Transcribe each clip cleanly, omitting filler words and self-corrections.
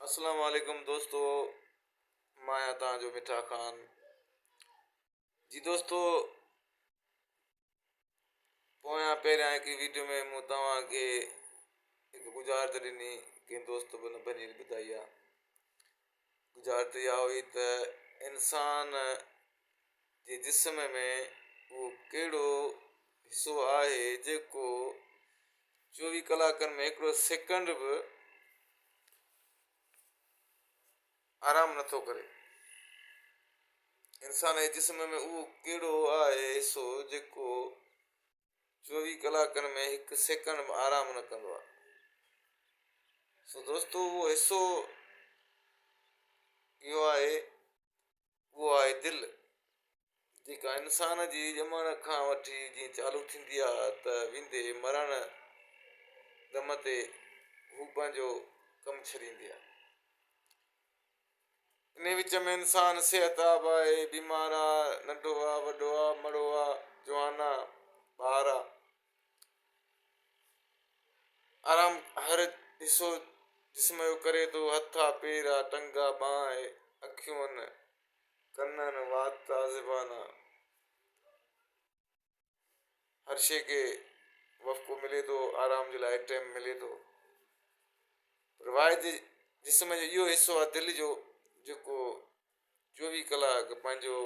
अस्सलाम वालेकुम दोस्तों, मैं आहियां तव्हांजो मिठा ख़ान। जी दोस्तों, पोयां पहिरियां हिकु वीडियो में मूं तव्हांखे हिकु गुज़ारिश ॾिनी, कंहिं दोस्त बि न पंहिंजी ॿुधाई आहे। गुज़ारिश इहा हुई त इंसान जे जिस्म में उहो कहिड़ो हिसो आहे जेको 24 कलाकनि में हिकिड़ो सेकेंड बि आराम नथो करे। इंसान जे जिस्म में उहो कहिड़ो आहे हिसो जेको 24 कलाकनि में हिकु सेकेंड बि आराम न कंदो आहे। सो दोस्तो, उहो हिसो इहो आहे, उहो आहे दिलि, जेका इंसान जी ॼमण खां वठी जीअं चालू थींदी आहे त वेंदे मरण दम ते हू पंहिंजो कमु छॾींदी आहे। इन विच में इंसानु सिहतयाब आहे, बीमार आहे, नंढो आहे, वॾो आहे, मड़ो आहे, जवान आहे, ॿार आहे। आराम हर हिसो जिस्म जो करे थो। हथ आहे, पेर आहे, टंग आहे, बांह आहे, अखियूं आहिनि, कन आहिनि, वात आहे, ज़ुबान आहे। हर शइ खे वक़्तु मिले थो, आराम जे लाइ टाइम मिले थो। पर वाहिद जिस्म जो इहो हिसो आहे दिलि जो, जेको 24 कलाक पंहिंजो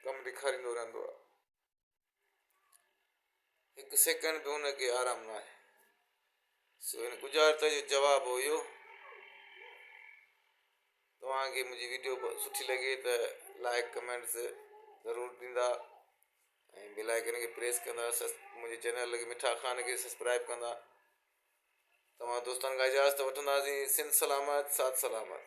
कमु ॾेखारींदो रहंदो आहे। हिकु सेकेंड बि हुनखे आराम न आहे। सो हिन गुज़ारिश जो जवाबु हो इहो। तव्हांखे मुंहिंजी वीडियो सुठी लॻे त लाइक कमेंट्स ज़रूरु ॾींदा ऐं बेल आइकन खे प्रेस कंदा। मुंहिंजे चैनल खे मिठा ख़ान खे सब्सक्राइब कंदा। तव्हां दोस्तनि खां इजाज़त वठंदासीं। सिंध सलामत, साथ सलामत।